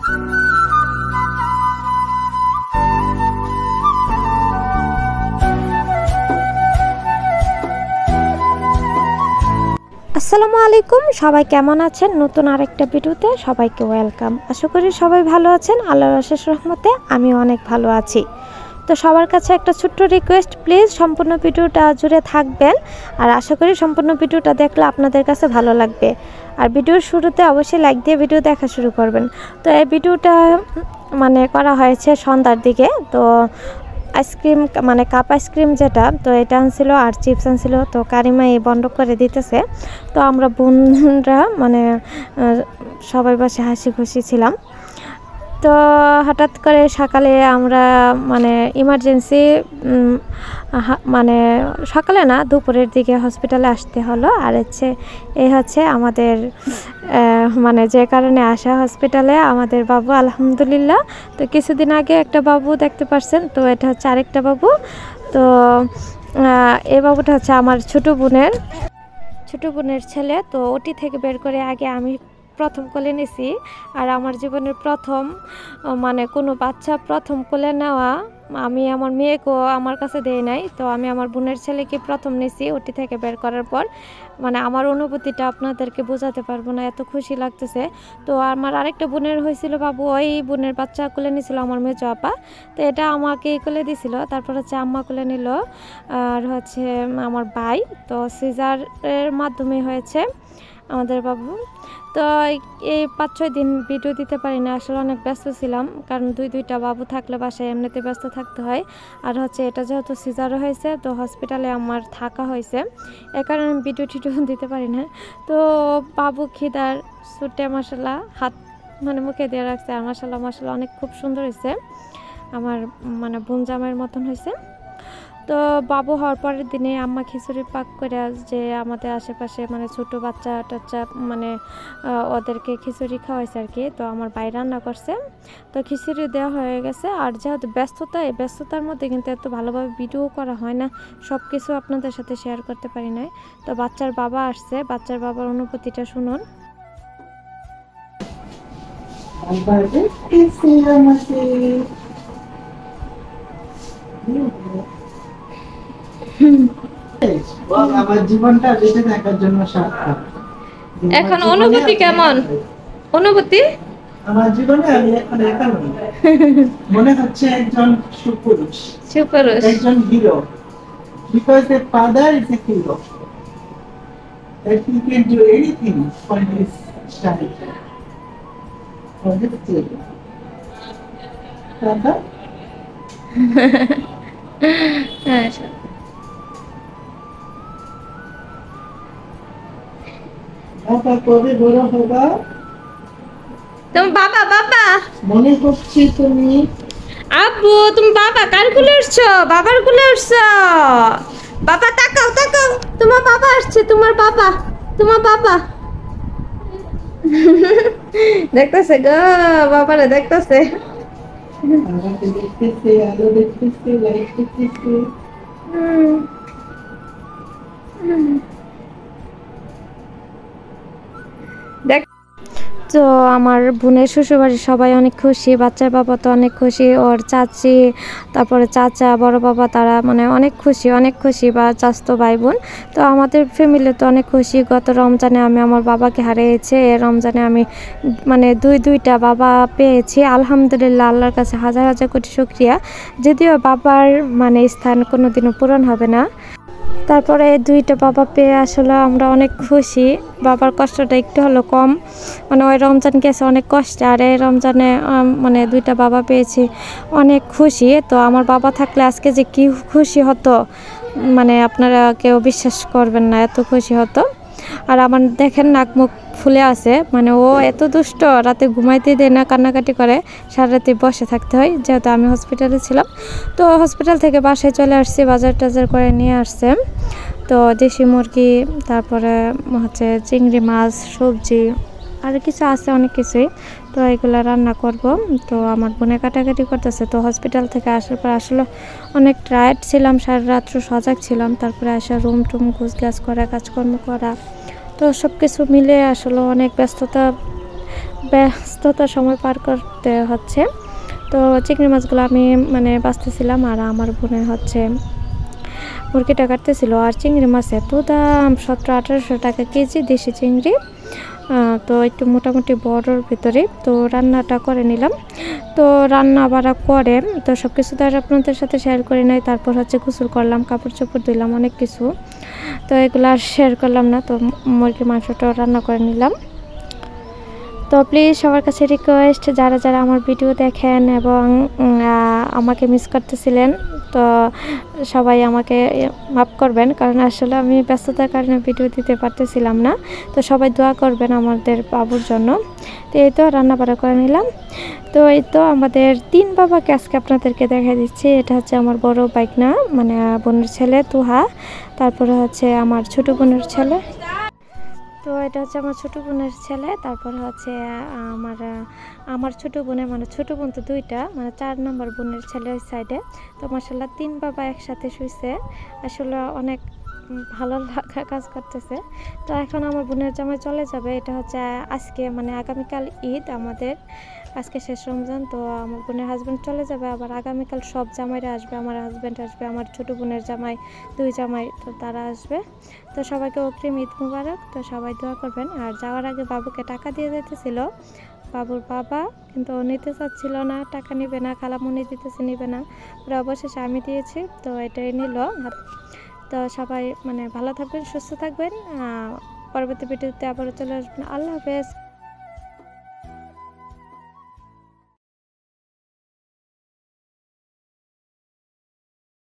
আসসালামু আলাইকুম, সবাই কেমন আছেন? নতুন আরেকটা ভিডিওতে সবাইকে ওয়েলকাম। আশা করি সবাই ভালো আছেন। আল্লাহর অশেষ রহমতে আমিও অনেক ভালো আছি। তো সবার কাছে একটা ছোট্ট রিকোয়েস্ট, প্লিজ সম্পূর্ণ ভিডিওটা জুড়ে থাকবেন। আর আশা করি সম্পূর্ণ ভিডিওটা দেখলে আপনাদের কাছে ভালো লাগবে। আর ভিডিওর শুরুতে অবশ্যই লাইক দিয়ে ভিডিও দেখা শুরু করবেন। তো এই ভিডিওটা করা হয়েছে সন্ধ্যার দিকে। তো আইসক্রিম কাপ আইসক্রিম যেটা, তো এটা আনছিল আর চিপস আনছিল। তো কারিমা এই বন্ধ করে দিতেছে। তো আমরা বোনরা সবাই বসে হাসি খুশি ছিলাম। তো হঠাৎ করে সকালে আমরা ইমার্জেন্সি সকালে না, দুপুরের দিকে হসপিটালে আসতে হলো। আর এই হচ্ছে আমাদের যে কারণে আসা হসপিটালে আমাদের বাবু, আলহামদুলিল্লাহ। তো কিছুদিন আগে একটা বাবু দেখতে পারছেন, তো এটা হচ্ছে আরেকটা বাবু। তো এই বাবুটা হচ্ছে আমার ছোট বোনের ছেলে। তো ওটি থেকে বের করে আগে আমি প্রথম কোলে নিছি। আর আমার জীবনের প্রথম কোনো বাচ্চা প্রথম কোলে নেওয়া আমি আমার মেয়েকেও আমার কাছে দেই নাই। তো আমি আমার বোনের ছেলেকে প্রথম নিছি ওটি থেকে বের করার পর। আমার অনুভূতিটা আপনাদেরকে বোঝাতে পারবো না, এত খুশি লাগতেছে। তো আমার আরেকটা বোনের হয়েছিল বাবু, ওই বোনের বাচ্চা কোলে নিছিল আমার মেজো আপা। তো এটা আমাকে কোলে দিছিল। তারপর হচ্ছে আম্মা কোলে নিল, আর হচ্ছে আমার ভাই। তো সিজারের মাধ্যমে হয়েছে আমাদের বাবু। তো এই 5-6 দিন ভিডিও দিতে পারি না, আসলে অনেক ব্যস্ত ছিলাম। কারণ দুইটা বাবু থাকলে বাসায় এমনিতে ব্যস্ত থাকতে হয়। আর হচ্ছে এটা যেহেতু সিজারও হয়েছে, তো হসপিটালে আমার থাকা হয়েছে, এ কারণে ভিডিও টিডিও দিতে পারি না। তো বাবু খিদার ছুটে মাসাল্লাহ হাত মুখে দিয়ে রাখছে। আর মাসাল্লাহ অনেক খুব সুন্দর হয়েছে, আমার বোন জামাইয়ের মতন হয়েছে। তো বাবু হওয়ার পরের দিনে আম্মা খিচুড়ি পাক করে, যে আমাদের আশেপাশে ছোট বাচ্চা টাচ্চা ওদেরকে খিচুড়ি খাওয়াইছে আর কি। তো আমার ভাই রান্না করছে, তো খিচুড়ি দেওয়া হয়ে গেছে। আর যেহেতু ব্যস্ততা, এই ব্যস্ততার মধ্যে কিন্তু এত ভালোভাবে ভিডিও করা হয় না, সব কিছু আপনাদের সাথে শেয়ার করতে পারি না। তো বাচ্চার বাবা আসছে, বাচ্চার বাবার অনুভূতিটা শুনুন। আমার জীবনটা বেঁচে থাকার জন্য সার্থক। এখন অনুভূতি কেমন? অনুভূতি আমার জীবনে আমি এখন একা নই, মনে হচ্ছে একজন সুপুরুষ, একজন hero. Because the father is a hero, that he can do anything for his child, for his children. Father? বাবা কবে বড় হবা? তুমি বাবা মনে হচ্ছে তুমি আব্বু, তুমি বাবা কার কুলে উঠছো? বাবার কুলে উঠছো? বাবা তাকাও, তোমার বাবা আসছে, তোমার বাবা দেখতেছে গো, বাবারে দেখতেছে। আমাকে দেখতেছে, আলো দেখতেছে, লাইট দেখতেছে। তো আমার বোনের শ্বশুরবাড়ির সবাই অনেক খুশি, বাচ্চার বাবা তো অনেক খুশি, ওর চাচি, তারপরে চাচা, বড় বাবা, তারা অনেক খুশি বা চাচতো ভাই বোন। তো আমাদের ফ্যামিলি তো অনেক খুশি। গত রমজানে আমি আমার বাবাকে হারিয়েছি, এই রমজানে আমি দুইটা বাবা পেয়েছি, আলহামদুলিল্লাহ। আল্লাহর কাছে হাজার হাজার কোটি শুকরিয়া। যদিও বাবার স্থান কোনোদিনও পূরণ হবে না, তারপরে দুইটা বাবা পেয়ে আসলে আমরা অনেক খুশি। বাবার কষ্টটা একটু হলো কম, ওই রমজান গেছে অনেক কষ্ট, আর এই রমজানে দুইটা বাবা পেয়েছি, অনেক খুশি। তো আমার বাবা থাকলে আজকে যে কি খুশি হতো, আপনারা কেউ বিশ্বাস করবেন না, এত খুশি হতো। আর আমার দেখেন নাক মুখ ফুলে আছে, ও এত দুষ্ট, রাতে ঘুমাইতে দেয় না, কান্নাকাটি করে, সারা রাতে বসে থাকতে হয়, যেহেতু আমি হসপিটালে ছিলাম। তো হসপিটাল থেকে বাসায় চলে আসছি, বাজার টাজার করে নিয়ে আসছে। তো দেশি মুরগি, তারপরে হচ্ছে চিংড়ি মাছ, সবজি, আর কিছু আছে, অনেক কিছুই। তো এগুলো রান্না করব। তো আমার বোনে কাটাকাটি করতেছে। তো হসপিটাল থেকে আসার পর আসলে অনেক টায়ার্ড ছিলাম, সারা রাত্র সজাগ ছিলাম। তারপরে আসা রুম টুম গুছগাছ করা, কাজকর্ম করা, তো সব কিছু মিলে আসলে অনেক ব্যস্ততা ব্যস্ততার সময় পার করতে হচ্ছে। তো চিংড়ি মাছগুলো আমি মানে বাঁচতেছিলাম, আর আমার বোনে হচ্ছে মুরগিটা কাটতেছিল। আর চিংড়ি মাছ এত দাম, 1700-1800 টাকা কেজি দেশি চিংড়ি। তো একটু মোটামুটি বড়োর ভিতরে তো রান্নাটা করে নিলাম। তো রান্না বাড়া করে তো সব কিছু তো আর আপনাদের সাথে শেয়ার করি নাই। তারপর হচ্ছে গোসল করলাম, কাপড় চোপড় ধুইলাম, অনেক কিছু, তো এগুলো আর শেয়ার করলাম না। তো মুরগির মাংসটাও রান্না করে নিলাম। তো প্লিজ সবার কাছে রিকোয়েস্ট, যারা যারা আমার ভিডিও দেখেন এবং আমাকে মিস করতেছিলেন, তো সবাই আমাকে মাফ করবেন, কারণ আসলে আমি ব্যস্ততার কারণে ভিডিও দিতে পারতেছিলাম না। তো সবাই দোয়া করবেন আমাদের বাবুর জন্য। তো এই তো রান্না বাড়া করে নিলাম। তো এই তো আমাদের 3 বাবাকে আজকে আপনাদেরকে দেখাই দিচ্ছি। এটা হচ্ছে আমার বড় বাইকনা, মানে বোনের ছেলে তুহা, তারপরে হচ্ছে আমার ছোট বোনের ছেলে। তো এটা হচ্ছে আমার ছোটো বোনের ছেলে, তারপর হচ্ছে আমার ছোটো বোনের, মানে ছোটো বোন তো 2টা, মানে 4 নম্বর বোনের ছেলে ওই সাইডে। তো মাশাআল্লাহ 3 বাবা একসাথে শুইছে, আসলে অনেক ভালো লাগা কাজ করতেছে। তো এখন আমার বোনের জামাই চলে যাবে, এটা হচ্ছে আজকে, মানে আগামীকাল ঈদ আমাদের, আজকে শেষ রমজান। তো আমার বোনের হাজব্যান্ড চলে যাবে, আবার আগামীকাল সব জামাইরা আসবে, আমার হাজব্যান্ড আসবে, আমার ছোটো বোনের জামাই, 2 জামাই, তো তারা আসবে। তো সবাইকে অগ্রিম ঈদ মুবারক। তো সবাই দোয়া করবেন। আর যাওয়ার আগে বাবুকে টাকা দিয়ে যেতেছিল বাবুর বাবা, কিন্তু ও নিতে চাচ্ছিল না, টাকা নিবে না, খালামুনি দিতেছে, নিবে না, পরে অবশেষে আমি দিয়েছি। তো এটাই নিল। তো সবাই মানে ভালো থাকবেন, সুস্থ থাকবেন, পরবর্তী ভিডিওতে আবারও চলে আসবেন। আল্লাহ হাফেজ।